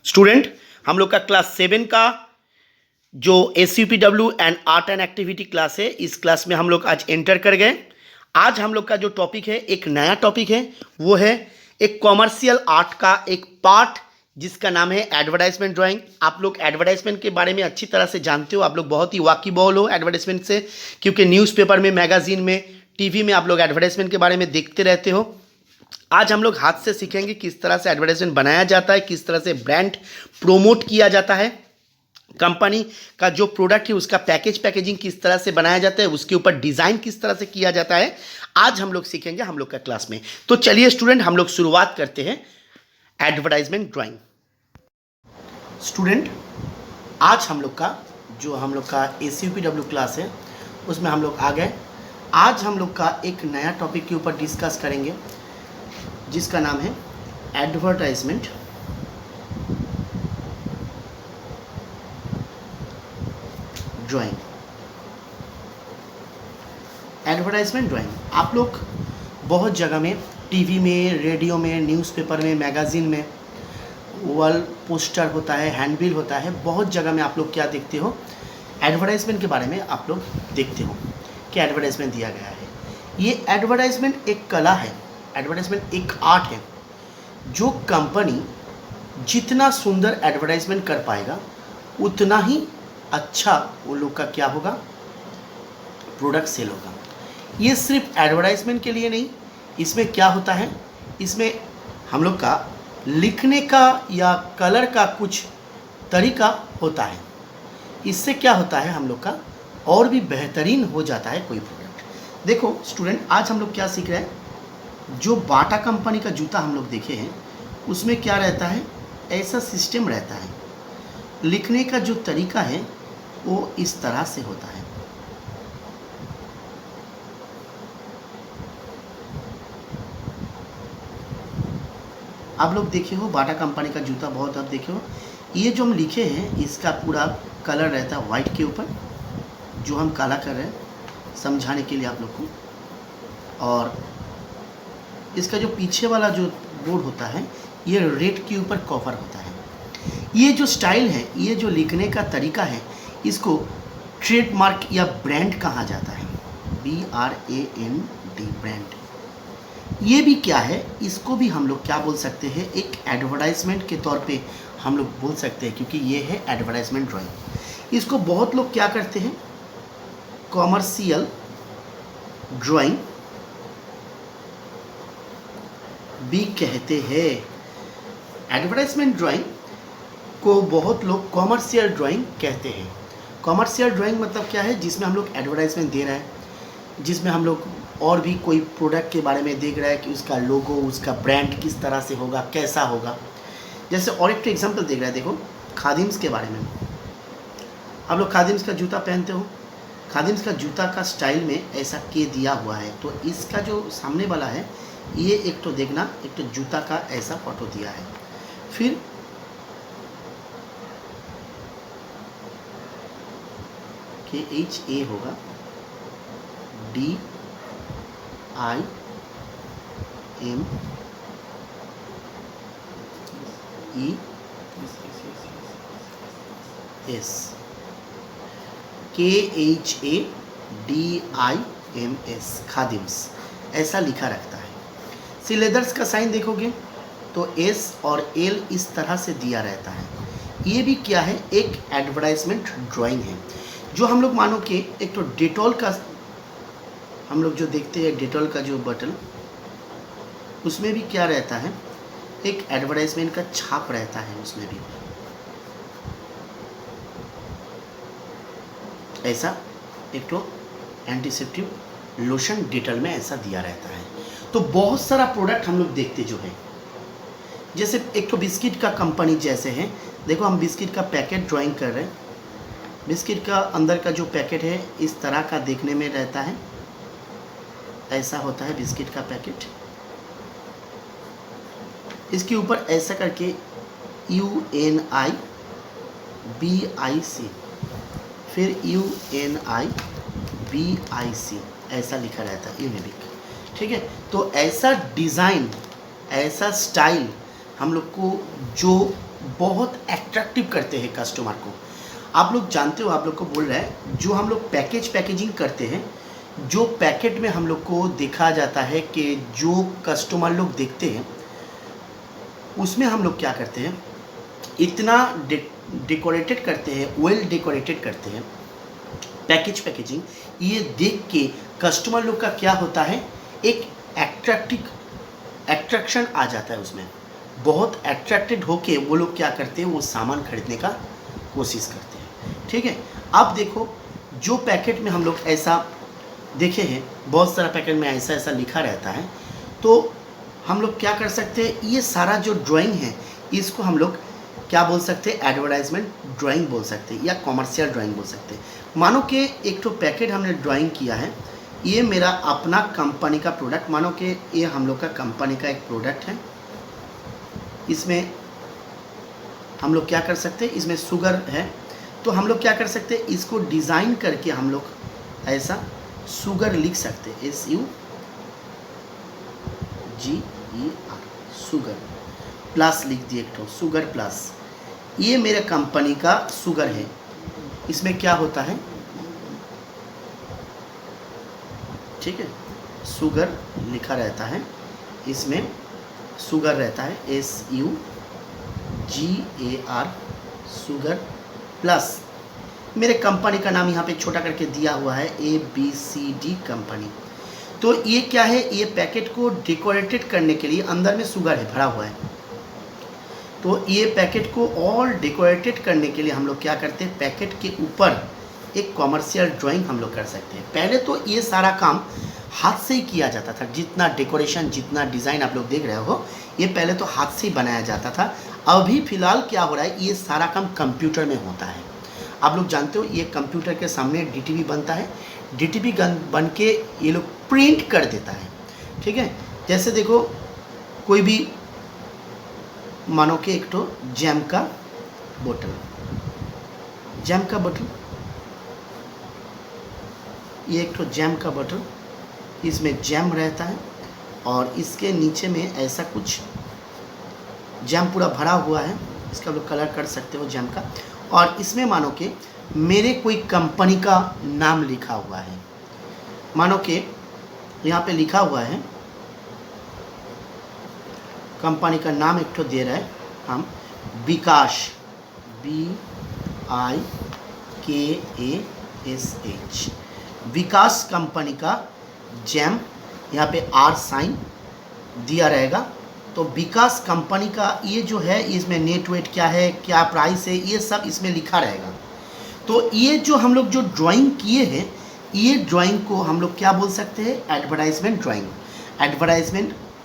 Student, हम लोग का क्लास 7 का जो SUPW and art and activity class है, इस क्लास में हम लोग आज एंटर कर गए। आज हम लोग का जो टॉपिक है, एक नया टॉपिक है, वो है एक कॉमर्शियल आर्ट का एक पार्ट जिसका नाम है एडवर्टाइजमेंट ड्राइंग। आप लोग एडवर्टाइजमेंट के बारे में अच्छी तरह से जानते हो, आप लोग बहुत ही वाकिबहुल हो एडवर्टाइजमेंट से, क्योंकि न्यूज़पेपर में, मैगजीन में, टीवी में आप लोग एडवर्टाइजमेंट के बारे में देखते रहते हो। आज हम लोग हाथ से सीखेंगे किस तरह से एडवर्टाइजमेंट बनाया जाता है, किस तरह से ब्रांड प्रोमोट किया जाता है, कंपनी का जो प्रोडक्ट है उसका पैकेजिंग किस तरह से बनाया जाता है, उसके ऊपर डिजाइन किस तरह से किया जाता है, आज हम लोग सीखेंगे हम लोग का क्लास में। तो चलिए स्टूडेंट, हम लोग शुरुआत करते हैं एडवर्टाइजमेंट ड्राइंग। स्टूडेंट, आज हम लोग का SUPW क्लास है, उसमें हम लोग आ गए। आज हम लोग का एक नया टॉपिक के ऊपर डिस्कस करेंगे जिसका नाम है एडवर्टाइजमेंट ड्राइंग। एडवर्टाइजमेंट ड्राइंग आप लोग बहुत जगह में, टीवी में, रेडियो में, न्यूज़पेपर में, मैगजीन में, वॉल पोस्टर होता है, हैंडबिल होता है, बहुत जगह में आप लोग क्या देखते हो, एडवर्टाइजमेंट के बारे में आप लोग देखते हो कि एडवर्टाइजमेंट दिया गया है। ये एडवर्टाइजमेंट एक कला है, एडवर्टाइजमेंट एक आर्ट है। जो कंपनी जितना सुंदर एडवर्टाइजमेंट कर पाएगा उतना ही अच्छा वो लोग का क्या होगा, प्रोडक्ट सेल होगा। ये सिर्फ एडवर्टाइजमेंट के लिए नहीं, इसमें क्या होता है, इसमें हम लोग का लिखने का या कलर का कुछ तरीका होता है। इससे क्या होता है, हम लोग का और भी बेहतरीन हो जाता है कोई प्रोडक्ट। देखो स्टूडेंट, आज हम लोग क्या सीख रहे हैं, जो बाटा कंपनी का जूता हम लोग देखे हैं उसमें क्या रहता है, ऐसा सिस्टम रहता है। लिखने का जो तरीका है वो इस तरह से होता है। आप लोग देखे हो बाटा कंपनी का जूता, बहुत आप देखे हो। ये जो हम लिखे हैं इसका पूरा कलर रहता है वाइट के ऊपर, जो हम काला कर रहे हैं समझाने के लिए आप लोग को। और इसका जो पीछे वाला जो बोर्ड होता है ये रेड के ऊपर कवर होता है। ये जो स्टाइल है, ये जो लिखने का तरीका है, इसको ट्रेडमार्क या ब्रांड कहा जाता है, BRAND, ब्रांड। ये भी क्या है, इसको भी हम लोग क्या बोल सकते हैं, एक एडवर्टाइजमेंट के तौर पे हम लोग बोल सकते हैं, क्योंकि ये है एडवर्टाइजमेंट ड्राइंग। इसको बहुत लोग क्या करते हैं, कॉमर्शियल ड्राइंग भी कहते हैं। एडवर्टाइजमेंट ड्राइंग को बहुत लोग कॉमर्शियल ड्राइंग कहते हैं। कॉमर्शियल ड्राइंग मतलब क्या है, जिसमें हम लोग एडवर्टाइजमेंट दे रहे हैं, जिसमें हम लोग और भी कोई प्रोडक्ट के बारे में देख रहा है कि उसका लोगो, उसका ब्रांड किस तरह से होगा, कैसा होगा। जैसे और एक एग्जांपल देख रहा है, देखो खादिम्स के बारे में। आप लोग खादिम्स का जूता पहनते हो, खादिम्स का जूता का स्टाइल में ऐसा के दिया हुआ है। तो इसका जो सामने वाला है, ये एक तो देखना, एक तो जूता का ऐसा फोटो दिया है, फिर KHA होगा, DIMES, KHADIMS, खादिम्स ऐसा लिखा रखता है। सी लेदर्स का साइन देखोगे तो S और L इस तरह से दिया रहता है। ये भी क्या है, एक एडवर्टाइजमेंट ड्राइंग है। जो हम लोग मानो कि एक तो डेटॉल का, हम लोग जो देखते हैं डेटॉल का जो बटन, उसमें भी क्या रहता है, एक एडवर्टाइजमेंट का छाप रहता है। उसमें भी ऐसा एक तो एंटीसेप्टिक लोशन डेटॉल में ऐसा दिया रहता है। तो बहुत सारा प्रोडक्ट हम लोग देखते जो है, जैसे एक तो बिस्किट का कंपनी जैसे है, देखो हम बिस्किट का पैकेट ड्राइंग कर रहे हैं। बिस्किट का अंदर का जो पैकेट है इस तरह का देखने में रहता है, ऐसा होता है बिस्किट का पैकेट। इसके ऊपर ऐसा करके UNIBIC, फिर UNIBIC ऐसा लिखा रहता है, यूनिबिक। ठीक है, तो ऐसा डिज़ाइन, ऐसा स्टाइल हम लोग को जो बहुत अट्रैक्टिव करते हैं कस्टमर को। आप लोग जानते हो, आप लोग को बोल रहा है, जो हम लोग पैकेजिंग करते हैं, जो पैकेट में हम लोग को देखा जाता है कि जो कस्टमर लोग देखते हैं उसमें हम लोग क्या करते हैं, इतना डेकोरेटेड करते हैं, वेल डेकोरेटेड करते हैं पैकेजिंग, ये देख के कस्टमर लोग का क्या होता है, एक एट्रैक्शन आ जाता है उसमें। बहुत अट्रैक्टेड होके वो लोग क्या करते हैं, वो सामान खरीदने का कोशिश करते हैं। ठीक है, अब देखो जो पैकेट में हम लोग ऐसा देखे हैं, बहुत सारा पैकेट में ऐसा ऐसा लिखा रहता है, तो हम लोग क्या कर सकते हैं, ये सारा जो ड्राइंग है इसको हम लोग क्या बोल सकते हैं, एडवर्टाइजमेंट ड्राइंग बोल सकते हैं या कॉमर्शियल ड्राइंग बोल सकते हैं। मानो कि एक तो पैकेट हमने ड्राइंग किया है, ये मेरा अपना कंपनी का प्रोडक्ट, मानो कि ये हम लोग का कंपनी का एक प्रोडक्ट है। इसमें हम लोग क्या कर सकते हैं, इसमें शुगर है, तो हम लोग क्या कर सकते हैं, इसको डिज़ाइन करके हम लोग ऐसा शुगर लिख सकते हैं, SUGER, शुगर प्लस लिख दिए, एक तो शुगर प्लस, ये मेरे कंपनी का शुगर है। इसमें क्या होता है, ठीक है, शुगर लिखा रहता है, इसमें शुगर रहता है SUGER, शुगर प्लस मेरे कंपनी का नाम यहाँ पे छोटा करके दिया हुआ है, ABCD कंपनी। तो ये क्या है, ये पैकेट को डेकोरेटेड करने के लिए, अंदर में शुगर है भरा हुआ है, तो ये पैकेट को और डेकोरेटेड करने के लिए हम लोग क्या करते हैं, पैकेट के ऊपर एक कॉमर्शियल ड्राइंग हम लोग कर सकते हैं। पहले तो ये सारा काम हाथ से ही किया जाता था, जितना डेकोरेशन, जितना डिज़ाइन आप लोग देख रहे हो, ये पहले तो हाथ से ही बनाया जाता था। अभी फ़िलहाल क्या हो रहा है, ये सारा काम कंप्यूटर में होता है। आप लोग जानते हो, ये कंप्यूटर के सामने DTV बनता है, DTV बन के ये लोग प्रिंट कर देता है। ठीक है, जैसे देखो कोई भी मानो कि एक तो जैम का बोतल, ये एक तो जैम का बोतल, इसमें जैम रहता है और इसके नीचे में ऐसा कुछ जैम पूरा भरा हुआ है, इसका लोग कलर कर सकते हो जैम का, और इसमें मानो कि मेरे कोई कंपनी का नाम लिखा हुआ है। मानो कि यहाँ पे लिखा हुआ है, कंपनी का नाम एक तो दे रहा है हम, विकास, BIKASH, विकास कंपनी का जैम, यहाँ पे R साइन दिया रहेगा। तो विकास कंपनी का ये जो है, इसमें नेट वेट क्या है, क्या प्राइस है, ये सब इसमें लिखा रहेगा। तो ये जो हम लोग जो ड्राइंग किए हैं, ये ड्राइंग को हम लोग क्या बोल सकते हैं, एडवर्टाइजमेंट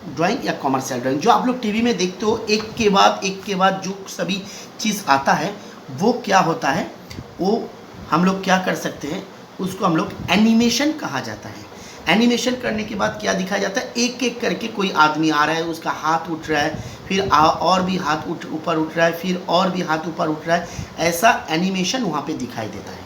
ड्राइंग या कॉमर्शियल ड्राइंग। जो आप लोग टीवी में देखते हो, एक के बाद जो सभी चीज़ आता है, वो क्या होता है, वो हम लोग क्या कर सकते हैं, उसको हम लोग एनिमेशन कहा जाता है। एनिमेशन करने के बाद क्या दिखाया जाता है, एक एक करके कोई आदमी आ रहा है, उसका हाथ उठ रहा है, फिर और भी हाथ ऊपर उठ रहा है, फिर और भी हाथ ऊपर उठ रहा है, ऐसा एनिमेशन वहाँ पे दिखाई देता है।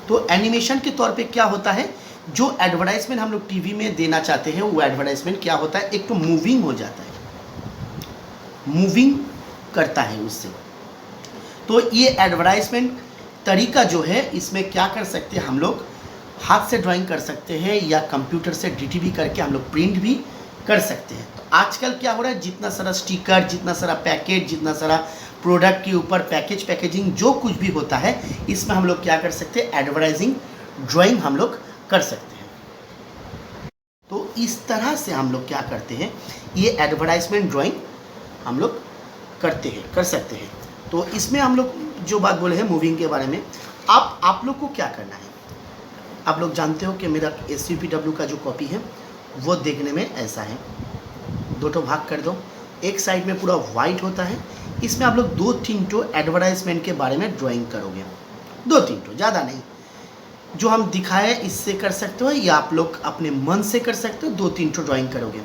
तो एनिमेशन के तौर पे क्या होता है, जो एडवर्टाइजमेंट हम लोग टीवी में देना चाहते हैं, वो एडवर्टाइजमेंट क्या होता है, एक तो मूविंग हो जाता है, मूविंग करता है उससे। तो ये एडवर्टाइजमेंट तरीका जो है, इसमें क्या कर सकते हैं, हम लोग हाथ से ड्राइंग कर सकते हैं या कंप्यूटर से DTV करके हम लोग प्रिंट भी कर सकते हैं। तो आजकल क्या हो रहा है, जितना सारा स्टिकर, जितना सारा पैकेट, जितना सारा प्रोडक्ट के ऊपर पैकेजिंग जो कुछ भी होता है, इसमें हम लोग क्या कर सकते हैं, एडवर्टाइजिंग ड्राइंग हम लोग कर सकते हैं। तो इस तरह से हम लोग क्या करते हैं, ये एडवर्टाइजमेंट ड्राइंग हम लोग कर सकते हैं। तो इसमें हम लोग जो बात बोले हैं मूविंग के बारे में, आप लोग को क्या करना है, आप लोग जानते हो कि मेरा SUPW का जो कॉपी है वो देखने में ऐसा है, दो तो भाग कर दो, एक साइड में पूरा वाइट होता है, इसमें आप लोग 2-3 तो एडवर्टाइजमेंट के बारे में ड्राइंग करोगे, 2-3 तो, ज़्यादा नहीं। जो हम दिखाए इससे कर सकते हो या आप लोग अपने मन से कर सकते हो, 2-3 तो ड्राइंग करोगे।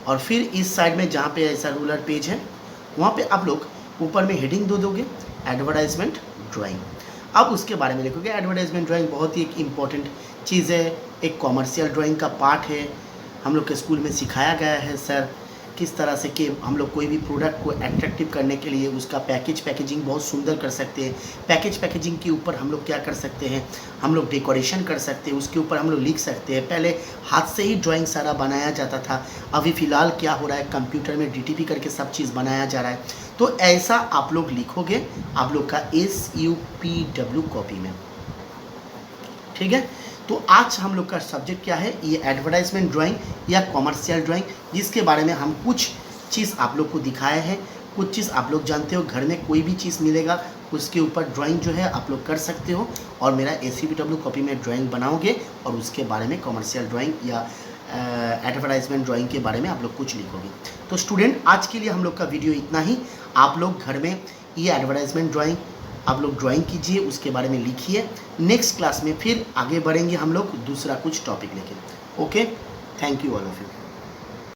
और फिर इस साइड में जहाँ पे ऐसा रूलर पेज है, वहाँ पे आप लोग ऊपर में हेडिंग दे दोगे, एडवर्टाइजमेंट ड्राइंग। अब उसके बारे में लिखोगे। एडवर्टाइजमेंट ड्राइंग बहुत ही एक इम्पॉर्टेंट चीज़ है, एक कॉमर्शियल ड्राइंग का पार्ट है, हम लोग के स्कूल में सिखाया गया है सर, किस तरह से कि हम लोग कोई भी प्रोडक्ट को अट्रैक्टिव करने के लिए उसका पैकेजिंग बहुत सुंदर कर सकते हैं। पैकेजिंग के ऊपर हम लोग क्या कर सकते हैं, हम लोग डेकोरेशन कर सकते हैं, उसके ऊपर हम लोग लिख सकते हैं। पहले हाथ से ही ड्राइंग सारा बनाया जाता था, अभी फ़िलहाल क्या हो रहा है, कंप्यूटर में DTP करके सब चीज़ बनाया जा रहा है। तो ऐसा आप लोग लिखोगे आप लोग का SUPW कॉपी में, ठीक है। तो आज हम लोग का सब्जेक्ट क्या है, ये एडवर्टाइजमेंट ड्राइंग या कॉमर्शियल ड्राइंग, जिसके बारे में हम कुछ चीज़ आप लोग को दिखाए हैं, कुछ चीज़ आप लोग जानते हो। घर में कोई भी चीज़ मिलेगा उसके ऊपर ड्राइंग जो है आप लोग कर सकते हो, और मेरा SUPW कॉपी में ड्राइंग बनाओगे और उसके बारे में कॉमर्शियल ड्राइंग या एडवर्टाइजमेंट ड्राइंग के बारे में आप लोग कुछ लिखोगे। तो स्टूडेंट, आज के लिए हम लोग का वीडियो इतना ही। आप लोग घर में ये एडवर्टाइजमेंट ड्राइंग आप लोग ड्राइंग कीजिए, उसके बारे में लिखिए। नेक्स्ट क्लास में फिर आगे बढ़ेंगे हम लोग दूसरा कुछ टॉपिक लेके। Okay, thank you all of you.